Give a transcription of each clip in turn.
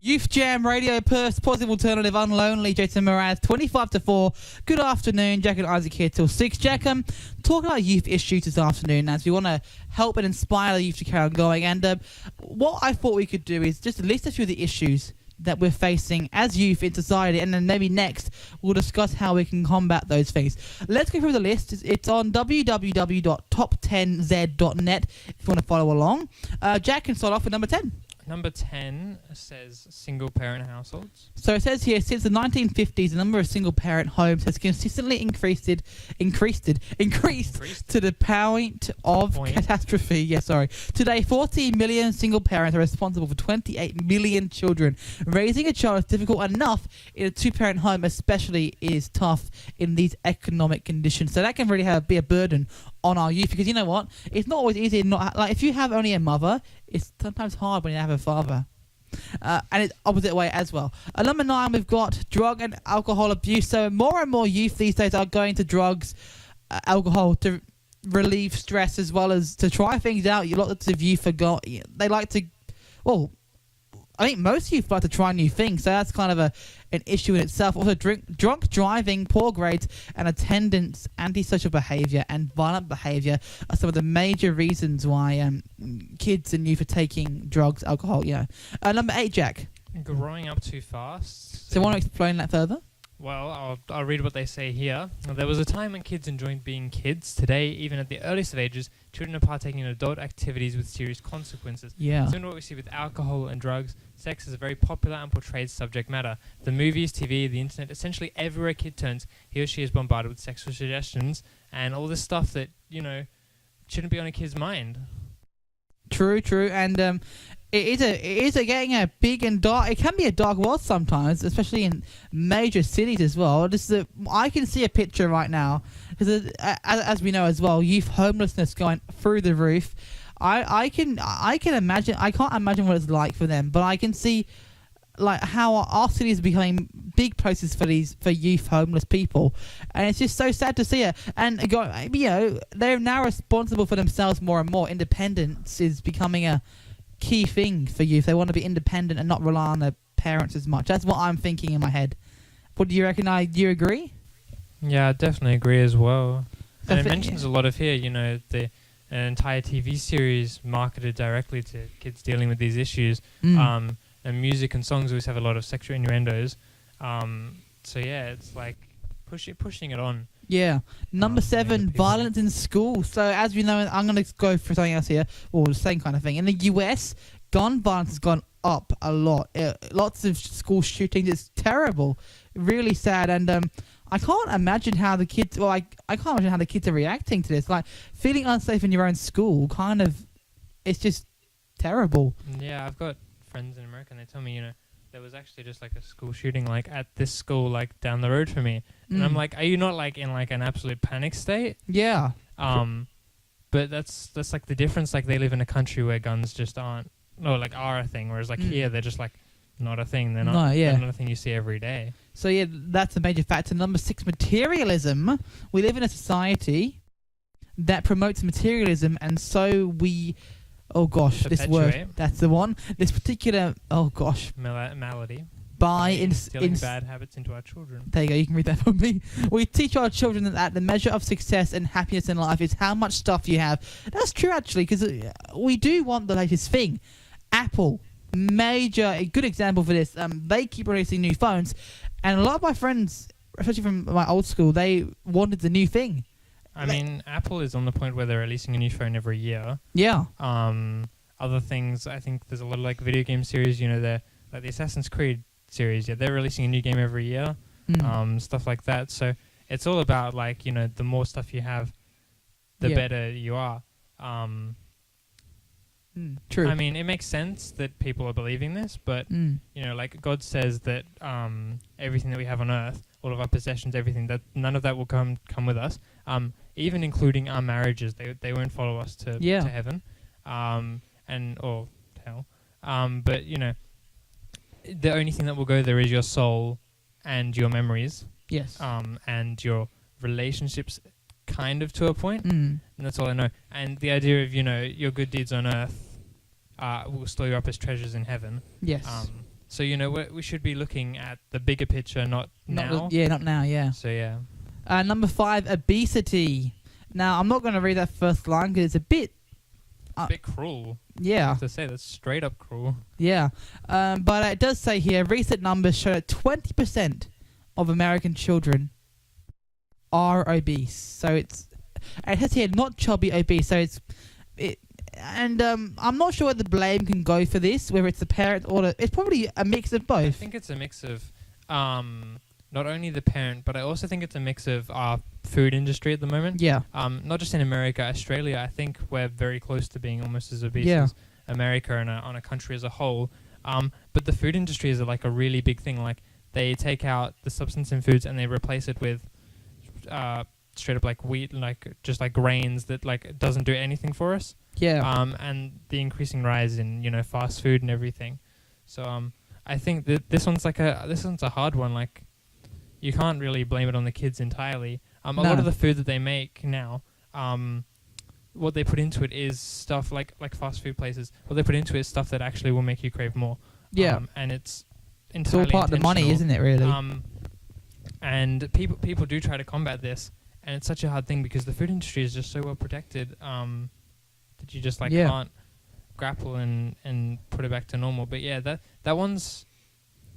Youth Jam Radio, Perth's positive alternative, unlonely. Jason Mraz, 25 to 4. Good afternoon, Jack and Isaac here till 6. Jack, talking about youth issues this afternoon as we want to help and inspire the youth to carry on going. And what I thought we could do is just list a few of the issues that we're facing as youth in society, and then maybe next we'll discuss how we can combat those things. Let's go through the list. It's on www.top10z.net if you want to follow along. Jack can start off with number 10. Number 10 says single-parent households. So it says here, since the 1950s, the number of single-parent homes has consistently increased to the point of catastrophe. Yeah, sorry. Today, 14 million single parents are responsible for 28 million children. Raising a child is difficult enough in a two-parent home, especially is tough in these economic conditions. So that can really be a burden on our youth, because you know what? It's not always easy. If you have only a mother, it's sometimes hard when you have a father. And it's opposite way as well. At number 9, we've got drug and alcohol abuse. So more and more youth these days are going to drugs, alcohol to relieve stress, as well as to try things out. Lots of youth they like to, well, I think most youth like to try new things, so that's kind of an issue in itself. Also, drunk driving, poor grades, and attendance, antisocial behaviour, and violent behaviour are some of the major reasons why kids and youth are taking drugs, alcohol. Yeah. Number 8, Jack. Growing up too fast. So, want to explain that further? Well, I'll read what they say here. There was a time when kids enjoyed being kids. Today, even at the earliest of ages, children are partaking in adult activities with serious consequences. Yeah. Similar to what we see with alcohol and drugs, sex is a very popular and portrayed subject matter. The movies, TV, the internet, essentially everywhere a kid turns, he or she is bombarded with sexual suggestions and all this stuff that, shouldn't be on a kid's mind. True, and it is getting a big and dark. It can be a dark world sometimes, especially in major cities as well. I can see a picture right now, because as we know as well, youth homelessness going through the roof. I can imagine. I can't imagine what it's like for them, but I can see like how our city is becoming big places for youth homeless people, and it's just so sad to see it. And they're now responsible for themselves more and more. Independence is becoming a key thing for youth. They want to be independent and not rely on their parents as much. That's what I'm thinking in my head. What do you reckon? Do you agree? Yeah, I definitely agree as well. And it mentions a lot of here, an entire TV series marketed directly to kids dealing with these issues. And music and songs always have a lot of sexual innuendos. So yeah, it's like pushing it on. Yeah. Number 7, violence in school. So as we know, I'm going to go for something else here, or the same kind of thing. In the US, gun violence has gone up a lot. Lots of school shootings. It's terrible. Really sad. And I can't imagine how the kids, I can't imagine how the kids are reacting to this. Like, feeling unsafe in your own school, it's just terrible. Yeah, I've got friends in America, and they tell me, there was actually just like a school shooting like at this school like down the road from me. And I'm like, are you not like in like an absolute panic state? Yeah. But that's like the difference. Like, they live in a country where guns just are a thing, whereas like here they're just like not a thing. They're not a thing you see every day. So yeah, that's a major factor. Number 6, materialism. We live in a society that promotes materialism, and so we this word. That's the one. This particular, malady. Instilling bad habits into our children. There you go, you can read that for me. We teach our children that the measure of success and happiness in life is how much stuff you have. That's true, actually, because we do want the latest thing. Apple, a good example for this. They keep releasing new phones, and a lot of my friends, especially from my old school, they wanted the new thing. I mean, Apple is on the point where they're releasing a new phone every year. Yeah. Other things, I think there's a lot of like video game series, they're like the Assassin's Creed series. Yeah, they're releasing a new game every year. Stuff like that. So it's all about like, the more stuff you have, the better you are. True. I mean, it makes sense that people are believing this, but like God says that everything that we have on earth, all of our possessions, everything, that none of that will come with us. Even including our marriages, they won't follow us to heaven, or hell. But the only thing that will go there is your soul and your memories. Yes. And your relationships, kind of to a point. And that's all I know. And the idea of your good deeds on earth will store you up as treasures in heaven. Yes. So, we should be looking at the bigger picture, not now. Not now, yeah. So, yeah. Number 5, obesity. Now, I'm not going to read that first line because it's a bit... a bit cruel. Yeah. I have to say, that's straight up cruel. Yeah. But it does say here, recent numbers show that 20% of American children are obese. So it says here, not chubby obese. So I'm not sure where the blame can go for this, whether it's the parent or it's probably a mix of both. I think it's a mix of not only the parent, but I also think it's a mix of our food industry at the moment. Yeah. Not just in America, Australia. I think we're very close to being almost as obese as America and on a country as a whole. But the food industry is like a really big thing. Like they take out the substance in foods and they replace it with straight up like wheat, like just like grains that like doesn't do anything for us. Yeah. And the increasing rise in fast food and everything. So I think that this one's a hard one. Like you can't really blame it on the kids entirely. A lot of the food that they make now, what they put into it is stuff like fast food places. What they put into it is stuff that actually will make you crave more. Yeah. And it's It's all part of the money, isn't it, really? And people do try to combat this, and it's such a hard thing because the food industry is just so well protected that you just can't grapple and put it back to normal. But yeah, that one's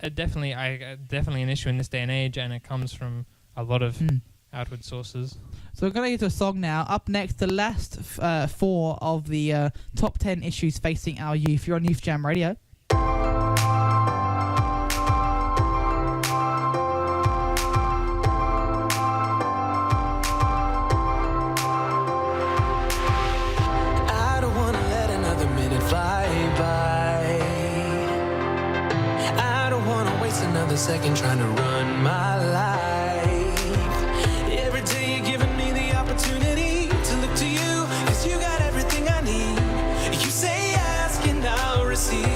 definitely an issue in this day and age, and it comes from a lot of outward sources. So we're going to get to a song now. Up next, the last 4 of the top 10 issues facing our youth. You're on Youth Jam Radio. Second trying to run my life. Every day you're giving me the opportunity to look to you, 'cause you got everything I need. You say ask and I'll receive.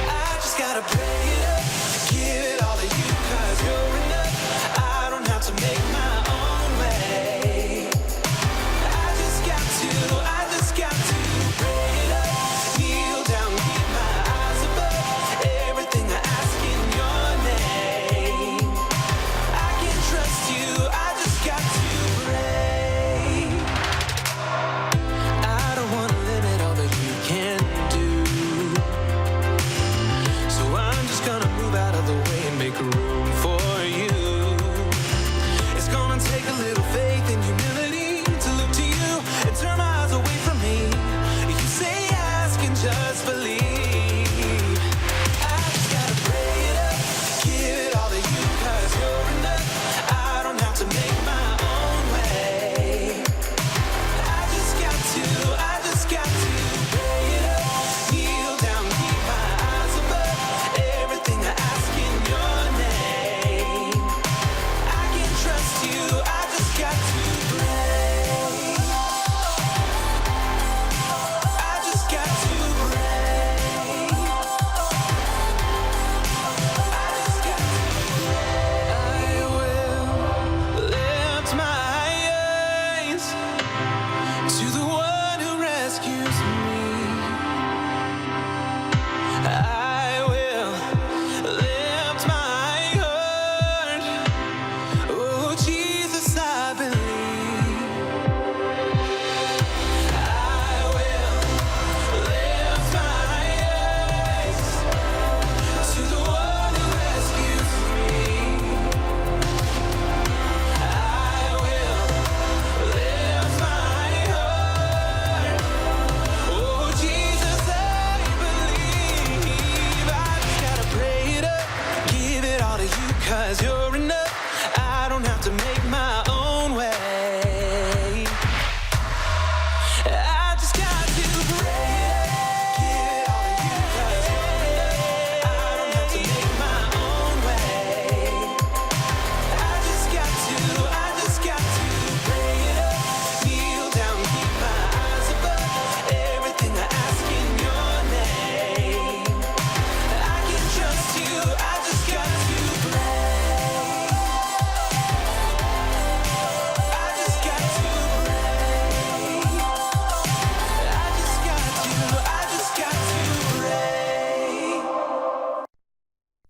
I just gotta pay it up, give it all to you, 'cause you're enough. I don't have to make my own way. I just got to pay it up, kneel down, keep my eyes above everything I ask in your name.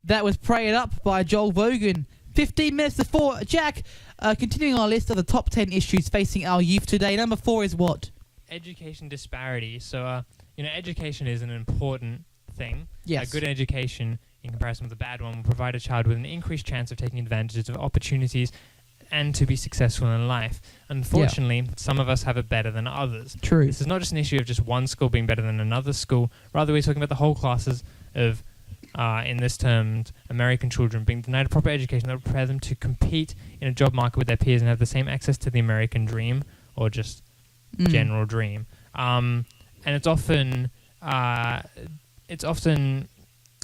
That was Pray It Up by Joel Vogan. 15 minutes to 4. Jack, continuing our list of the top 10 issues facing our youth today. Number 4 is what? Education disparity. So, education is an important thing. Yes. A good education, in comparison with a bad one, will provide a child with an increased chance of taking advantage of opportunities and to be successful in life. Unfortunately, some of us have it better than others. True. This is not just an issue of just one school being better than another school. Rather, we're talking about the whole classes of, in this term, American children being denied a proper education that will prepare them to compete in a job market with their peers and have the same access to the American dream, or just general dream. And it's often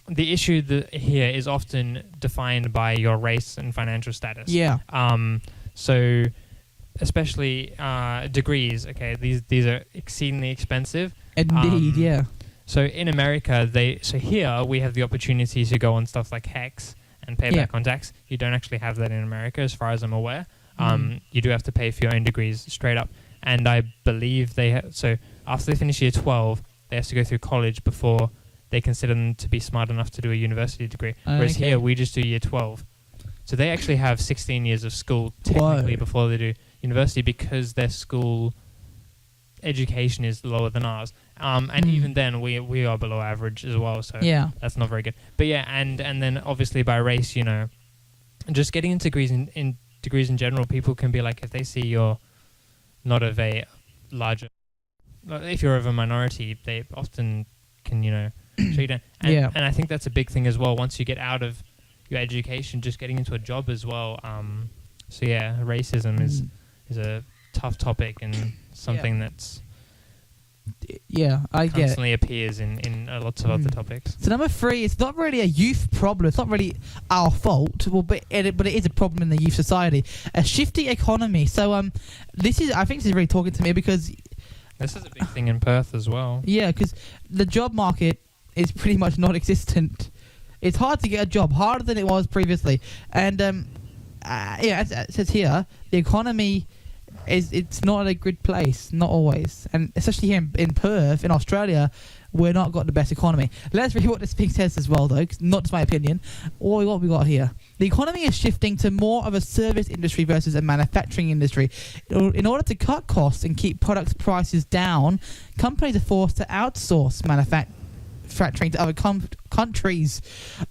the issue here is often defined by your race and financial status. Yeah. So especially degrees. Okay, these are exceedingly expensive. Indeed, yeah. So in America, here we have the opportunity to go on stuff like HECS and pay back on tax. You don't actually have that in America, as far as I'm aware. You do have to pay for your own degrees straight up. And I believe so after they finish year 12, they have to go through college before they consider them to be smart enough to do a university degree. Whereas here, we just do year 12. So they actually have 16 years of school technically before they do university, because their school education is lower than ours. And even then, we are below average as well. So that's not very good. But yeah, and then obviously by race, just getting into degrees in degrees in general, people can be like, if they see you're not of a larger, if you're of a minority, they often can, show you down. And I think that's a big thing as well. Once you get out of your education, just getting into a job as well. So yeah, racism is a tough topic and something that's I get constantly appears in lots of other topics. So number 3, it's not really a youth problem. It's not really our fault, but it is a problem in the youth society. A shifty economy. So I think this is really talking to me, because this is a big thing in Perth as well. Yeah, because the job market is pretty much non-existent. It's hard to get a job, harder than it was previously. And as it says here, the economy it's not a good place, not always. And especially here in Perth, in Australia, we're not got the best economy. Let's read what this thing says as well, though, 'cause not just my opinion. What we got here. The economy is shifting to more of a service industry versus a manufacturing industry. In order to cut costs and keep products prices down, companies are forced to outsource manufacturing to other countries.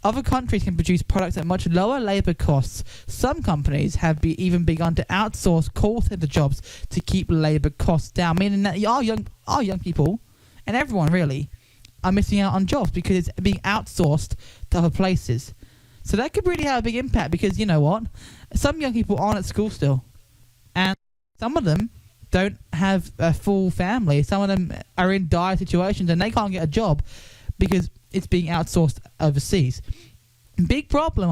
Other countries can produce products at much lower labour costs. Some companies have even begun to outsource call centre jobs to keep labour costs down, meaning that our young people, and everyone really, are missing out on jobs because it's being outsourced to other places. So that could really have a big impact, because you know what? Some young people aren't at school still. And some of them don't have a full family. Some of them are in dire situations and they can't get a job because it's being outsourced overseas. Big problem,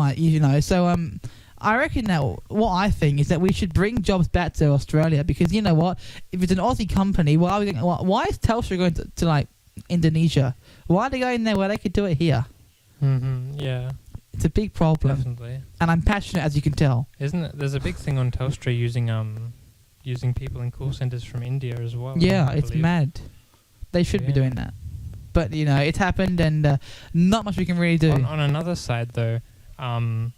So I reckon that what I think is that we should bring jobs back to Australia, because you know what? If it's an Aussie company, why is Telstra going to like Indonesia? Why are they going there where they could do it here? Yeah. It's a big problem. Definitely. And I'm passionate, as you can tell. Isn't it? There's a big thing on Telstra using people in call centres from India as well. Yeah, it's mad. They should be doing that. But, it's happened, and not much we can really do. On another side, though, a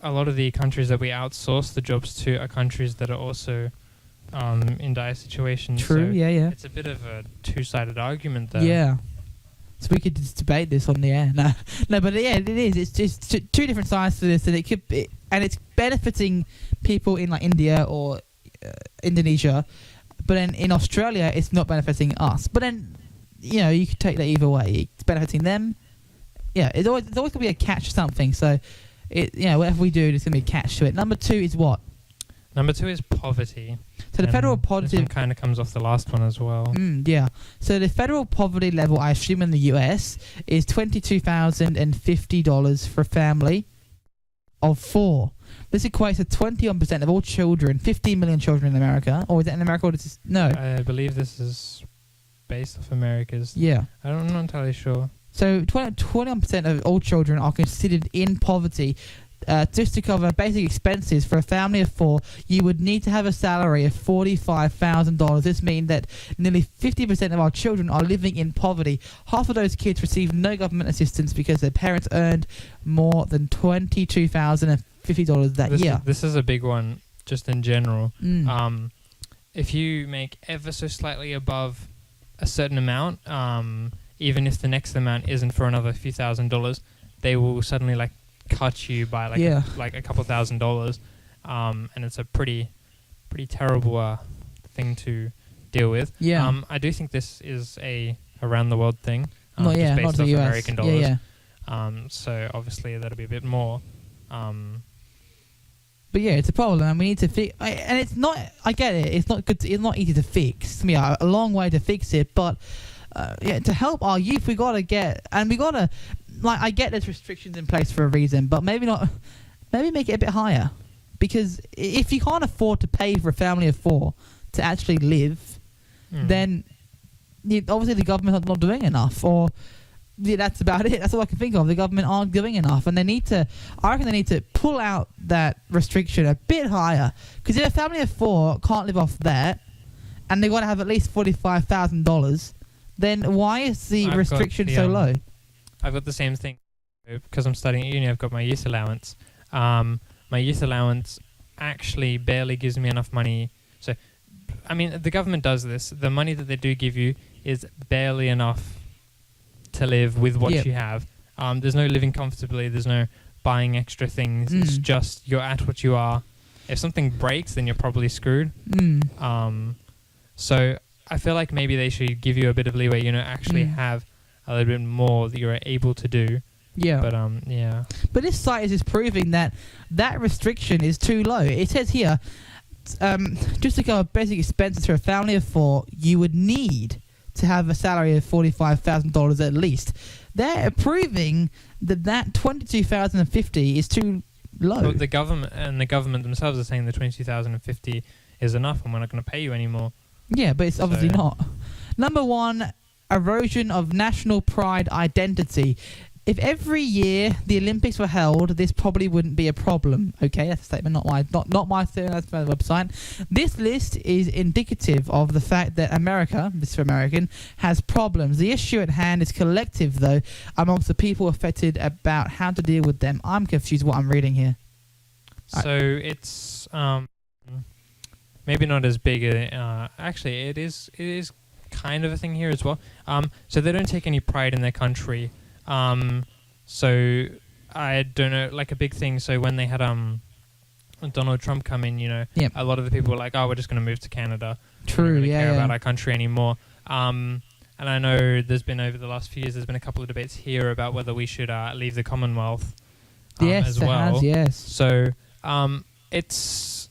lot of the countries that we outsource the jobs to are countries that are also in dire situations. True, so yeah. It's a bit of a two-sided argument, though. Yeah. So we could just debate this on the air. No, but yeah, it is. It's just two different sides to this, and it's benefiting people in like India or Indonesia, but then in Australia, it's not benefiting us. But then, you could take that either way. It's benefiting them. Yeah, it's always going to be a catch to something. So, whatever we do, there's going to be a catch to it. Number 2 is what? Number 2 is poverty. So the federal poverty... This kind of comes off the last one as well. Yeah. So the federal poverty level, I assume in the US, is $22,050 for a family of 4. This equates to 21% of all children, 15 million children in America. Or is that in America? Or is this, no. I believe this is based off America's. Yeah. I'm not entirely sure. So 21% of all children are considered in poverty. just to cover basic expenses for a family of 4, you would need to have a salary of $45,000. This means that nearly 50% of our children are living in poverty. Half of those kids receive no government assistance because their parents earned more than $22,050 that year. This is a big one, just in general. Mm. If you make ever so slightly above a certain amount, even if the next amount isn't for another few $1,000s, they will suddenly like cut you by like a couple $1,000s, and it's a pretty terrible thing to deal with. Yeah. I do think this is a around the world thing. Not just based the off US. American dollars. Yeah. So obviously that'll be a bit more. But yeah, it's a problem, and we need to fix. And it's not. I get it. It's not good. It's not easy to fix. I mean, a long way to fix it. But yeah, to help our youth, we gotta get. And we gotta. Like, I get there's restrictions in place for a reason, but maybe not. Maybe make it a bit higher, because if you can't afford to pay for a family of 4 to actually live, then obviously the government's not doing enough, or. Yeah, that's about it. That's all I can think of. The government aren't doing enough, and they need to. I reckon they need to pull out that restriction a bit higher. Because if a family of 4 can't live off that, and they've got to have at least $45,000, then why is the restriction so low? I've got the same thing because I'm studying at uni. I've got my youth allowance. My youth allowance actually barely gives me enough money. So, I mean, the government does this. The money that they do give you is barely enough to live with what you have. There's no living comfortably. There's no buying extra things. It's just you're at what you are. If something breaks, then you're probably screwed. So I feel like maybe they should give you a bit of leeway. Actually have a little bit more that you're able to do. Yeah. But yeah. But this site is just proving that restriction is too low. It says here, just to cover basic expenses for a family of 4, you would need to have a salary of $45,000 at least. They're proving that $22,050 is too low. Well, the government themselves are saying the $22,050 is enough, and we're not going to pay you anymore. Yeah, but it's obviously not. Number 1, erosion of national pride identity. If every year the Olympics were held, this probably wouldn't be a problem. Okay, that's a statement, not my theory, that's my website. This list is indicative of the fact that America, this is for American, has problems. The issue at hand is collective, though, amongst the people affected about how to deal with them. I'm confused what I'm reading here. So it's maybe not as big. Actually, it is kind of a thing here as well. So they don't take any pride in their country. So I don't know, like a big thing. So when they had Donald Trump come in, a lot of the people were like, "Oh, we're just going to move to Canada. True, we don't really care about our country anymore." And I know there's been over the last few years, there's been a couple of debates here about whether we should leave the Commonwealth as well. Yes. So it's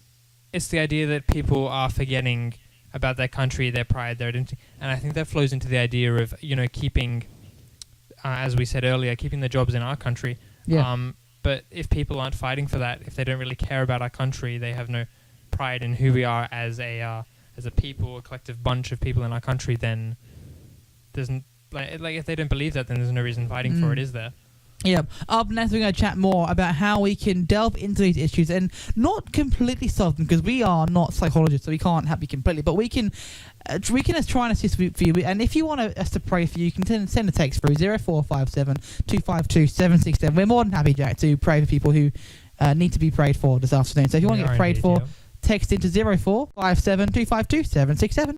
the idea that people are forgetting about their country, their pride, their identity, and I think that flows into the idea of keeping. As we said earlier, keeping the jobs in our country. Yeah. But if people aren't fighting for that, if they don't really care about our country, they have no pride in who we are as a people, a collective bunch of people in our country, then there's if they don't believe that, then there's no reason fighting for it, is there? Yeah. Up next, we're going to chat more about how we can delve into these issues and not completely solve them, because we are not psychologists, so we can't help you completely. But we can try and assist for you. And if you want us to pray for you, you can send a text through 0457 252 767. We're more than happy, Jack, to pray for people who need to be prayed for this afternoon. So if you want to get prayed for, text into 0457 252 767.